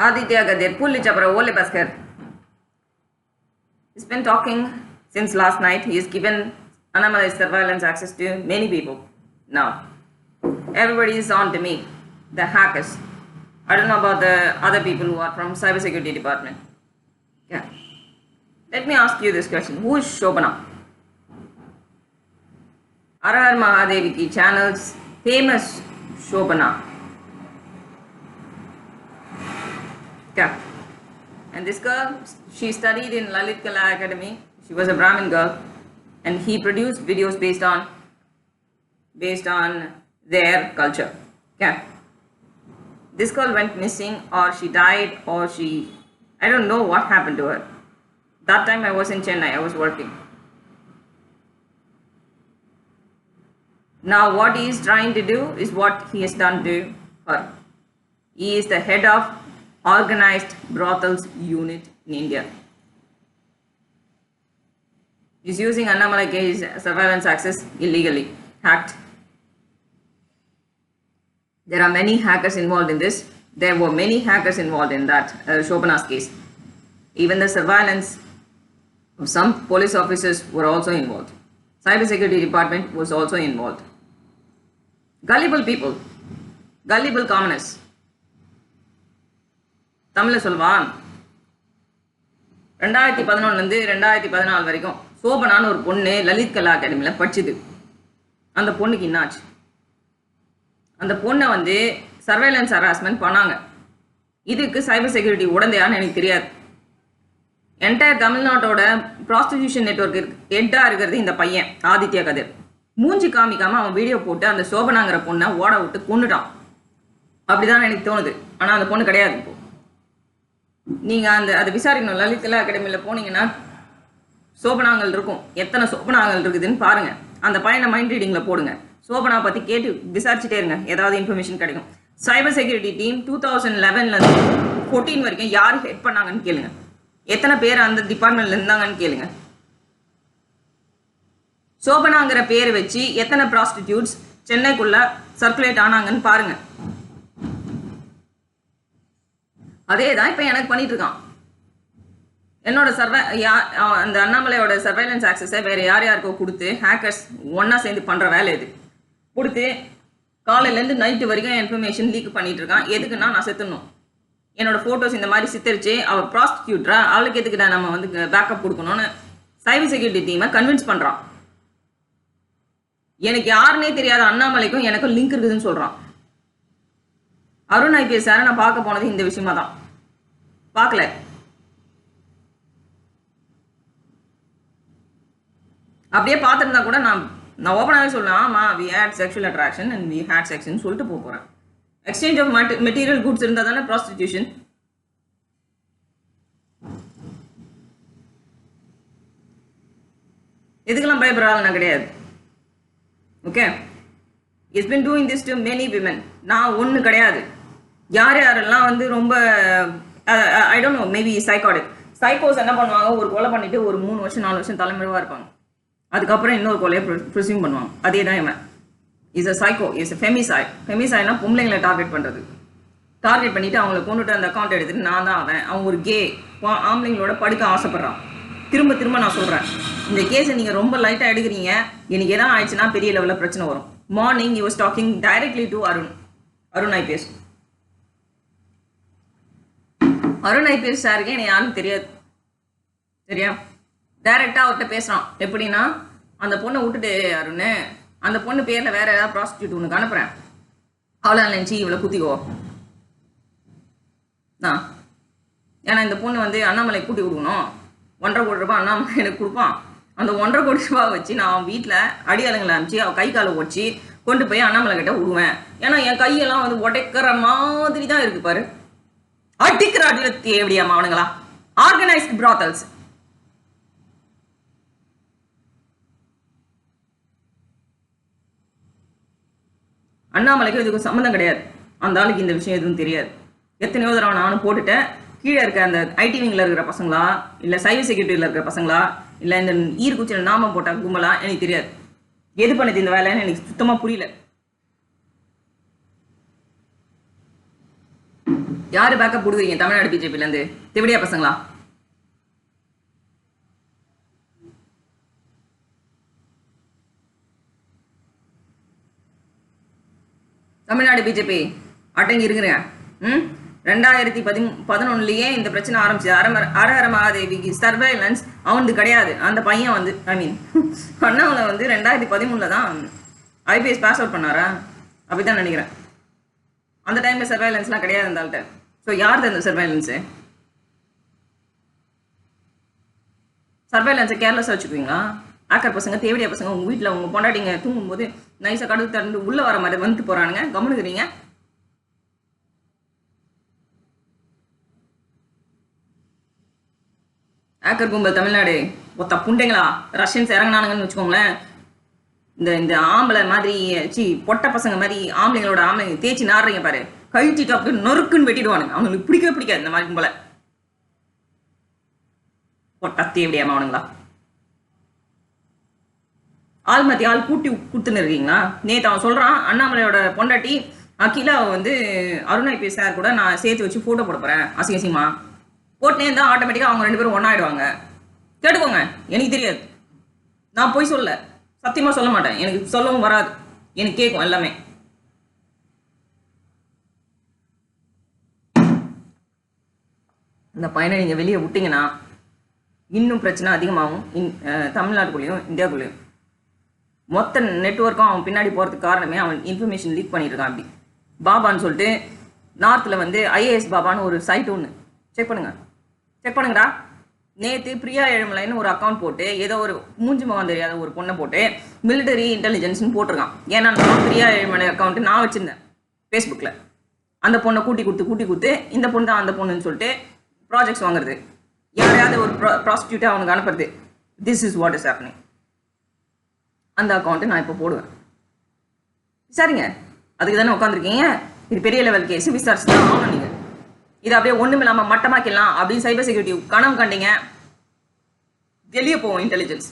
Aditya Gadir, Pulli Chapra, Ole Basker. He's been talking since last night. He has given unauthorized surveillance access to many people. Now, everybody is on to me, the hackers. I don't know about the other people who are from cybersecurity department. Yeah. Let me ask you this question. Who is Shobana? Har Mahadevi ki channel's famous Shobana. Yeah. And this girl, she studied in Lalit Kala Academy. She was a Brahmin girl, and he produced videos based on their culture. Yeah. This girl went missing, or she died, or I don't know what happened to her. That time I was in Chennai, I was working. Now what he is trying to do is what he has done to her. He is the head of organized brothels unit in India. He is using Annamalai case surveillance access illegally, hacked. There are many hackers involved in this. There were many hackers involved in that Shobana's case. Even the surveillance of some police officers were also involved. Cybersecurity department was also involved. Gullible people, gullible commoners. தமிழ்ல சொல்வான் 2011 இருந்து 2014 வரைக்கும் சோபனான்னு ஒரு பொண்ணு லலித் கலா அகாடமியில் படிச்சுது. அந்த பொண்ணுக்கு என்னாச்சு? அந்த பொண்ணை வந்து சர்வேலன்ஸ் ஹராஸ்மெண்ட் பண்ணாங்க. இதுக்கு சைபர் செக்யூரிட்டி உடந்தையான்னு எனக்கு தெரியாது. என்டையர் தமிழ்நாட்டோட ப்ராஸ்டிடியூஷன் நெட்வொர்க் ஹெட்டாக இருக்கிறது இந்த பையன் ஆதித்யா கதிர். மூஞ்சி காமிக்காம அவன் வீடியோ போட்டு அந்த சோபனாங்கிற பொண்ணை ஓட விட்டு கொண்டுட்டான். அப்படிதான் எனக்கு தோணுது. ஆனால் அந்த பொண்ணு கிடையாது. இப்போ நீங்கள் அதை விசாரிக்கணும். லலித் கலா அகாடமியில் போனீங்கன்னா சோபனாங்கள் இருக்கும். எத்தனை சோபனாங்கள் இருக்குதுன்னு பாருங்கள். அந்த பையனை மைண்ட் ரீடிங்கில் போடுங்க. சோபனா பற்றி கேட்டு விசாரிச்சுட்டே இருங்க. ஏதாவது இன்ஃபர்மேஷன் கிடைக்கும். சைபர் செக்யூரிட்டி டீம் 2011 14 வரைக்கும் யார் ஹெட் பண்ணாங்கன்னு கேளுங்க. எத்தனை பேர் அந்த டிபார்ட்மெண்ட்ல இருந்தாங்கன்னு கேளுங்க. சோபனாங்கிற பேர் வச்சு எத்தனை ப்ராஸ்டிடியூட்ஸ் சென்னைக்குள்ள சர்க்குலேட் ஆனாங்கன்னு பாருங்க. அதே தான் இப்போ எனக்கு பண்ணிட்டு இருக்கான். என்னோட அந்த அண்ணாமலையோட சர்வைலன்ஸ் ஆக்சஸை வேற யாருக்கோ கொடுத்து ஹேக்கர்ஸ் ஒன்னா சேர்ந்து பண்ற வேலை இது. கொடுத்து காலையிலேருந்து நைட்டு வரைக்கும் இன்ஃபர்மேஷன் லீக் பண்ணிட்டு இருக்கான். எதுக்குன்னா நான் செத்துணும். என்னோட ஃபோட்டோஸ் இந்த மாதிரி சித்தரிச்சு அவள் ப்ராஸ்டியூட்டரா, அவளுக்கு எதுக்குடா நம்ம வந்து பேக்கப் கொடுக்கணும்னு சைபர் செக்யூரிட்டி டீமை கன்வின்ஸ் பண்ணுறான். எனக்கு யாருன்னே தெரியாத அண்ணாமலைக்கும் எனக்கும் லிங்க் இருக்குதுன்னு சொல்கிறான். அருண் ஐபிஎஸ் சாரை நான் பார்க்க போனது இந்த விஷயமா தான். பார்க்கல. அப்படியே பார்த்துருந்தா கூட நான் ஓப்பனாகவே சொல்லலாம். ஆமாம், we hate sexual attraction and we hate செக்ஸ்ன்னு சொல்லிட்டு போகிறேன். எக்ஸ்சேஞ்ச் ஆஃப் மெட்டீரியல் குட்ஸ் இருந்தால் தானே ப்ராஸ்டிடியூஷன். இதுக்கெல்லாம் பயப்படுறாங்க நான் கிடையாது. Okay, it's been doing this to many women. நான் ஒன்று கிடையாது. யாரெல்லாம் வந்து ரொம்ப ஐ டோன்ட் நோ, மேபி சைக்கோஸ் என்ன பண்ணுவாங்க, ஒரு கொலை பண்ணிட்டு ஒரு 3 வருஷம் 4 வருஷம் தலைமுறைவாக இருப்பாங்க. அதுக்கப்புறம் இன்னொரு கொலையை ப்ரிசியூம் பண்ணுவாங்க. அதே தான் இவன். Is a psycho, is a femicide. ஃபெமிசைட்னா பொம்பளைங்களை டார்கெட் பண்ணுறது. டார்கெட் பண்ணிவிட்டு அவங்களை கொண்டுட்டு அந்த அக்கௌண்ட் எடுத்துட்டு நான் தான் அவன் ஒரு கே ஆம்பளைங்களோட படுக்க ஆசைப்பட்றான். திரும்ப திரும்ப நான் சொல்கிறேன், இந்த கேஸை நீங்கள் ரொம்ப லைட்டாக எடுக்கிறீங்க. எனக்கு எதாவது ஆயிடுச்சுன்னா பெரிய லெவலில் பிரச்சனை வரும். Morning you was talking directly to Arun IPS. Arun IPS சாருக்கு எனக்கு யாருன்னு தெரியாது. சரியா? டைரெக்டாக அவர்கிட்ட பேசுகிறான். எப்படின்னா, அந்த பொண்ணை விட்டுட்டு அருண், அந்த பொண்ணு பேரில் வேற ஏதாவது ப்ராஸ்டியூட் உனக்கு அனுப்புகிறேன், அவ்வளோ நினச்சி இவ்வளோ குத்திக்கோ. ஏன்னா இந்த பொண்ணு வந்து அண்ணாமலை கூட்டி கொடுக்கணும். 1.5 கோடி ரூபாய் அண்ணாமலை எனக்கு கொடுப்பான். அந்த 1.5 கோடி ரூபாய் வச்சு நான் வீட்டில் அடியாளுங்களை அனுப்பிச்சு அவள் கை காலை உடச்சி கொண்டு போய் அண்ணாமலை கிட்ட விடுவேன். ஏன்னா என் கையெல்லாம் வந்து உடைக்கிற மாதிரி தான் இருக்கு பாரு. அடிக்கிற அடியில் தேவடியாமா அவனுங்களா? ஆர்கனைஸ்ட் பிராத்தல்ஸ். அண்ணாமலைக்கு இதுக்கு சம்மந்தம் கிடையாது. அந்த ஆளுக்கு இந்த விஷயம் எதுவும் தெரியாது. எத்தனையோ தடவை நானும் போட்டுட்டேன். கீழே இருக்க அந்த ஐடி விங்கில் இருக்கிற பசங்களா, இல்லை சைபர் செக்யூரிட்டியில் இருக்கிற பசங்களா, இல்லை இந்த ஈர்க்குச்சியில் நாமம் போட்ட கும்பலா, எனக்கு தெரியாது. எது பண்ணுது இந்த வேலைன்னு எனக்கு சுத்தமாக புரியல. யாரு பேக்கப் கொடுக்குறீங்க தமிழ்நாடு பிஜேபிலேருந்து? திவடியா பசங்களா? தமிழ்நாடு பிஜேபி அடங்கி இருக்கிறேங்க. 2011 இந்த பிரச்சனை ஆரம்பிச்சு. அரஹர மகாதேவிக்கு சர்வைலன்ஸ் அவனுக்கு கிடையாது. அந்த பையன் வந்து ஐ மீன் அண்ணாவில் வந்து 2013 தான் ஐபிஎஸ் பாஸ் அவுட் பண்ணாரா? அப்படிதான் நினைக்கிறேன். அந்த டைம்ல சர்வைலன்ஸ்லாம் கிடையாது இருந்தால்கிட்ட. ஸோ யார் அந்த சர்வைலன்ஸு? சர்வைலன்ஸை கேர்லெஸ்ஸாக வச்சுக்குவீங்களா? ஆக்கர் பசங்க, தேவடியா பசங்க உங்கள் வீட்டில் உங்கள் பொண்டாட்டிங்க தூங்கும்போது நைஸாக கடுத்து திறந்து உள்ளே வர மாதிரி வந்துட்டு போகிறானுங்க, கவனிக்கிறீங்க? ஆக்கர் கும்பல் தமிழ்நாடு ஒத்த புண்டைங்களா? ரஷ்யன்ஸ் இறங்கினானுங்கன்னு வச்சுக்கோங்களேன். இந்த ஆம்பளை மாதிரி பொட்ட பசங்க மாதிரி ஆம்பளைங்க தேய்ச்சி நாடுறீங்க பாரு, கழிச்சிட்டு அப்படி நொறுக்குன்னு வெட்டிடுவானுங்க. அவங்களுக்கு பிடிக்கவே பிடிக்காது இந்த மாதிரி கும்பலை. பொட்ட தேவடியாமா அவனுங்களா? ஆள் மாற்றி ஆள் கூட்டி கொடுத்துன்னு இருக்கீங்களா? நேற்று அவன் சொல்கிறான், அண்ணாமலையோட பொண்டாட்டி அகிலாவை வந்து அருண் ஐபிஎஸ் சார் கூட நான் சேர்த்து வச்சு ஃபோட்டோ போட போகிறேன் அசிங்கமா போட்டுனே இருந்தால் ஆட்டோமேட்டிக்காக அவங்க 2 பேரும் ஒன்றாயிடுவாங்க. கேட்டுக்கோங்க, எனக்கு தெரியாது, நான் போய் சொல்ல சத்தியமாக சொல்ல மாட்டேன், எனக்கு சொல்லவும் வராது, எனக்கு கேட்கும் எல்லாமே. இந்த பையனை நீங்கள் வெளியே விட்டீங்கன்னா இன்னும் பிரச்சனை அதிகமாகும். தமிழ்நாட்டுக்குள்ளேயும் இந்தியாவுக்குள்ளேயும் மொத்த நெட்வொர்க்கும் அவன் பின்னாடி போகிறதுக்கு காரணமே அவன் இன்ஃபர்மேஷன் லீக் பண்ணியிருக்கான். அப்படி பாபான்னு சொல்லிட்டு நார்த்தில் வந்து ஐஏஎஸ் பாபான்னு ஒரு சைட் ஒன்று செக் பண்ணுங்கடா. நேற்று பிரியா ஏழுமலைன்னு ஒரு அக்கௌண்ட் போட்டு ஏதோ ஒரு மூஞ்சி முகம் தெரியாத ஒரு பொண்ணை போட்டு மிலிட்டரி இன்டெலிஜென்ஸ்னு போட்டிருக்கான். ஏன்னா நான் பிரியா ஏழுமலை அக்கௌண்ட்டு நான் வச்சுருந்தேன் ஃபேஸ்புக்கில். அந்த பொண்ணை கூட்டி கொடுத்து இந்த பொண்ணு தான் அந்த பொண்ணுன்னு சொல்லிட்டு ப்ராஜெக்ட்ஸ் வாங்குறது, யாரையாவது ஒரு ப்ராஸ்டியூட்டை அவனுக்கு அனுப்புறது. This is what is happening. அந்த அக்கௌண்ட்டு நான் இப்போ போடுவேன். சரிங்க, அதுக்கு தானே உட்காந்துருக்கீங்க. இது பெரிய லெவல் கேஸ், விசாரிச்சு தான் ஆகணும். நீங்கள் இது அப்படியே ஒன்றும் இல்லாமல் மட்டமாக்கலாம் அப்படின்னு சைபர் செக்யூரிட்டி கனவு கண்டீங்க, வெளியே போவோம் இன்டெலிஜென்ஸ்.